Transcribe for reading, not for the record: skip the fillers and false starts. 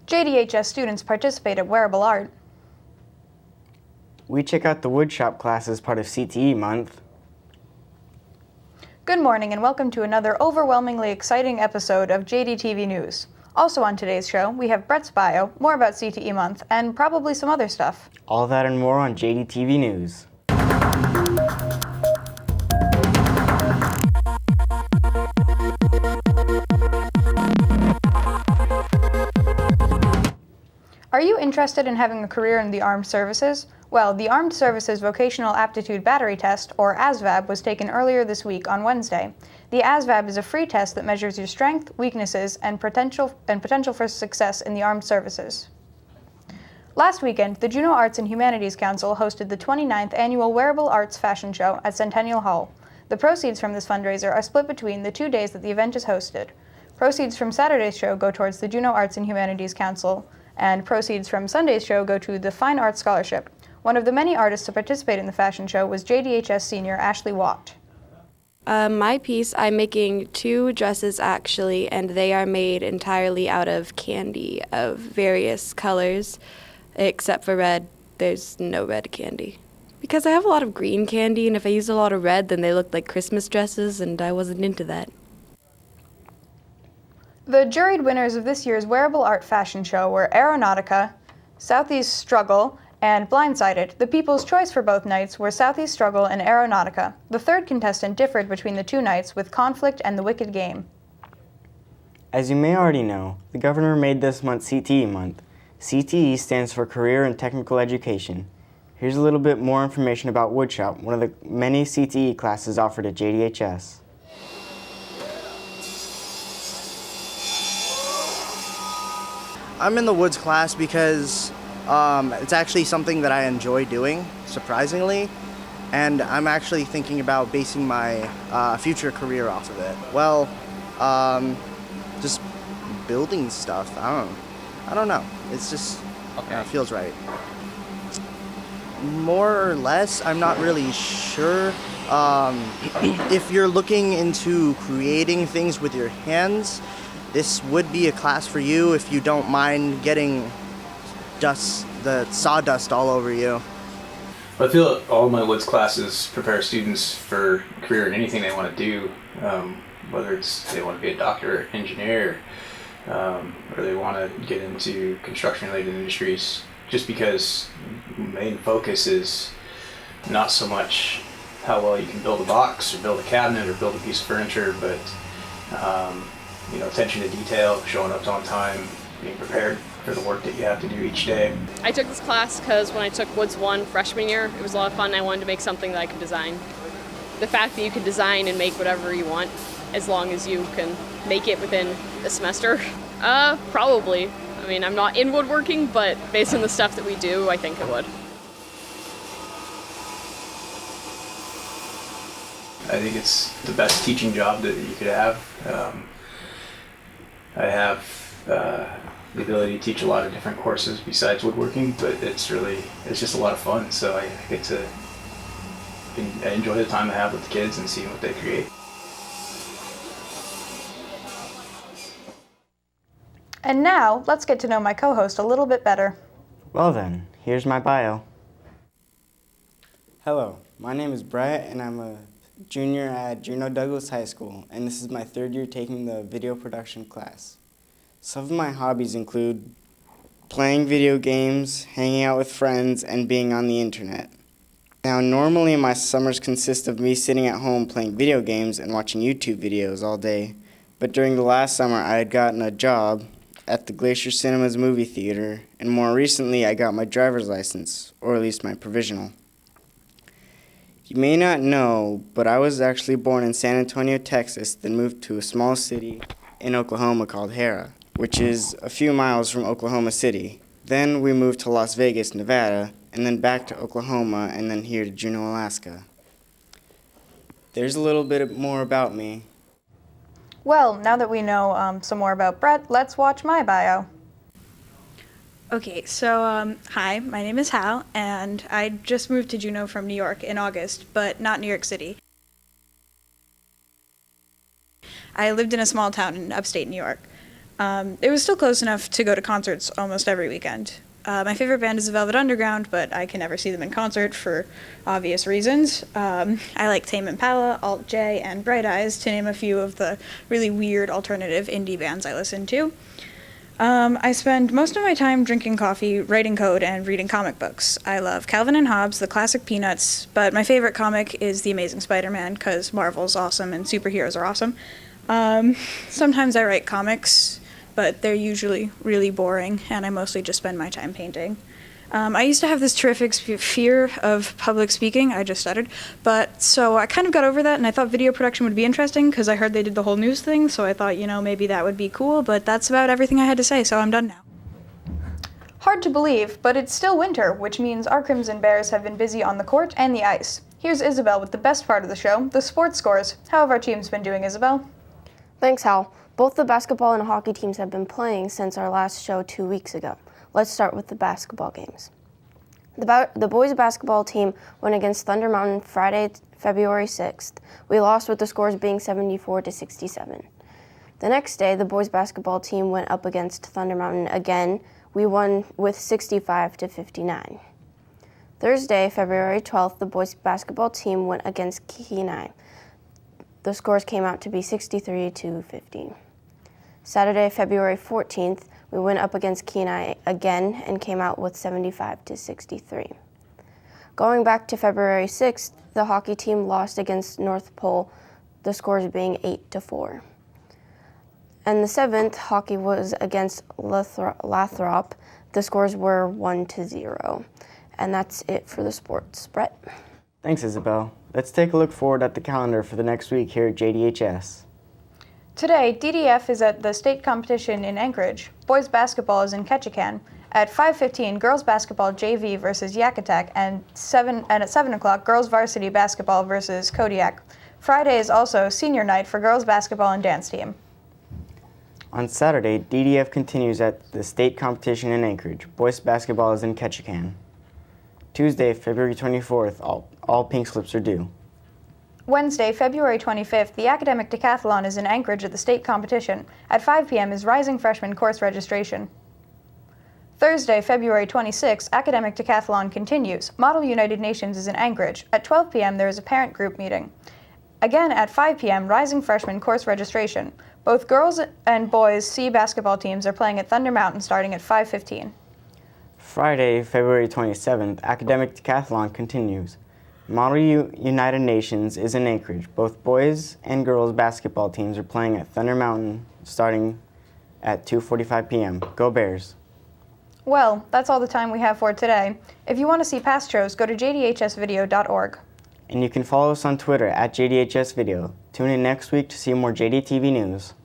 JDHS students participate at Wearable Art. We check out the woodshop class as part of CTE month. Good morning and welcome to another overwhelmingly exciting episode of JDTV News. Also on today's show, we have Brett's bio, more about CTE month, and probably some other stuff. All that and more on JDTV News. Are you interested in having a career in the armed services? Well, the Armed Services Vocational Aptitude Battery Test, or ASVAB, was taken earlier this week on Wednesday. The ASVAB is a free test that measures your strength, weaknesses, and potential for success in the armed services. Last weekend, the Juneau Arts and Humanities Council hosted the 29th Annual Wearable Arts Fashion Show at Centennial Hall. The proceeds from this fundraiser are split between the 2 days that the event is hosted. Proceeds from Saturday's show go towards the Juneau Arts and Humanities Council, and proceeds from Sunday's show go to the Fine Arts Scholarship. One of the many artists to participate in the fashion show was JDHS senior Ashley Watt. My piece, I'm making 2 dresses actually, and they are made entirely out of candy of various colors. Except for red, there's no red candy. Because I have a lot of green candy, and if I use a lot of red, then they look like Christmas dresses, and I wasn't into that. The juried winners of this year's Wearable Art Fashion Show were Aeronautica, Southeast Struggle, and Blindsided. The people's choice for both nights were Southeast Struggle and Aeronautica. The third contestant differed between the 2 nights with Conflict and The Wicked Game. As you may already know, the governor made this month CTE month. CTE stands for Career and Technical Education. Here's a little bit more information about woodshop, one of the many CTE classes offered at JDHS. I'm in the woods class because it's actually something that I enjoy doing, surprisingly, and I'm actually thinking about basing my future career off of it. Well, just building stuff. I don't know. It's just it feels right. More or less, I'm not really sure. If you're looking into creating things with your hands, this would be a class for you if you don't mind getting the sawdust all over you. I feel that all my woods classes prepare students for a career in anything they want to do, whether it's they want to be a doctor, engineer, or they want to get into construction-related industries. Just because the main focus is not so much how well you can build a box or build a cabinet or build a piece of furniture, but attention to detail, showing up on time, being prepared for the work that you have to do each day. I took this class because when I took Woods 1 freshman year, it was a lot of fun. I wanted to make something that I could design. The fact that you can design and make whatever you want as long as you can make it within a semester, probably. I mean, I'm not in woodworking, but based on the stuff that we do, I think it would. I think it's the best teaching job that you could have. I have the ability to teach a lot of different courses besides woodworking, but it's just a lot of fun. So I enjoy the time I have with the kids and seeing what they create. And now, let's get to know my co-host a little bit better. Well then, here's my bio. Hello, my name is Brett and I'm a junior at Juneau Douglas High School, and this is my 3rd year taking the video production class. Some of my hobbies include playing video games, hanging out with friends, and being on the internet. Now, normally my summers consist of me sitting at home playing video games and watching YouTube videos all day, but during the last summer I had gotten a job at the Glacier Cinemas movie theater, and more recently I got my driver's license, or at least my provisional. You may not know, but I was actually born in San Antonio, Texas, then moved to a small city in Oklahoma called Hera, which is a few miles from Oklahoma City. Then we moved to Las Vegas, Nevada, and then back to Oklahoma, and then here to Juneau, Alaska. There's a little bit more about me. Well, now that we know some more about Brett, let's watch my bio. Okay, so hi, my name is Hal, and I just moved to Juneau from New York in August, but not New York City. I lived in a small town in upstate New York. It was still close enough to go to concerts almost every weekend. My favorite band is the Velvet Underground, but I can never see them in concert for obvious reasons. I like Tame Impala, Alt J, and Bright Eyes, to name a few of the really weird alternative indie bands I listen to. I spend most of my time drinking coffee, writing code, and reading comic books. I love Calvin and Hobbes, the classic Peanuts, but my favorite comic is The Amazing Spider-Man, because Marvel's awesome and superheroes are awesome. Sometimes I write comics, but they're usually really boring, and I mostly just spend my time painting. I used to have this terrific fear of public speaking. I just stuttered. But so I kind of got over that, and I thought video production would be interesting because I heard they did the whole news thing, so I thought, maybe that would be cool, but that's about everything I had to say, so I'm done now. Hard to believe, but it's still winter, which means our Crimson Bears have been busy on the court and the ice. Here's Isabel with the best part of the show, the sports scores. How have our teams been doing, Isabel? Thanks, Hal. Both the basketball and hockey teams have been playing since our last show 2 weeks ago. Let's start with the basketball games. The boys basketball team went against Thunder Mountain Friday, February 6th. We lost with the scores being 74-67. The next day, the boys basketball team went up against Thunder Mountain again. We won with 65-59. Thursday, February 12th, the boys basketball team went against Kenai. The scores came out to be 63-50. Saturday, February 14th, we went up against Kenai again and came out with 75-63. Going back to February 6th, the hockey team lost against North Pole, the scores being 8-4. And the 7th, hockey was against Lathrop. The scores were 1-0. And that's it for the sports. Brett? Thanks, Isabel. Let's take a look forward at the calendar for the next week here at JDHS. Today, DDF is at the state competition in Anchorage. Boys basketball is in Ketchikan. At 5:15, girls basketball JV versus Yakutak, and at 7 o'clock, girls varsity basketball versus Kodiak. Friday is also senior night for girls basketball and dance team. On Saturday, DDF continues at the state competition in Anchorage. Boys basketball is in Ketchikan. Tuesday, February 24th, all pink slips are due. Wednesday, February 25th, the academic decathlon is in Anchorage at the state competition. At 5 p.m. is Rising Freshman course registration. Thursday, February 26th, academic decathlon continues. Model United Nations is in Anchorage. At 12 p.m. there is a parent group meeting. Again at 5 p.m., Rising Freshman course registration. Both girls and boys C basketball teams are playing at Thunder Mountain starting at 5:15. Friday, February 27th, academic decathlon continues. Model United Nations is in Anchorage. Both boys and girls basketball teams are playing at Thunder Mountain starting at 2:45 p.m. Go Bears! Well, that's all the time we have for today. If you want to see past shows, go to jdhsvideo.org. And you can follow us on Twitter at JDHSvideo. Tune in next week to see more JDTV news.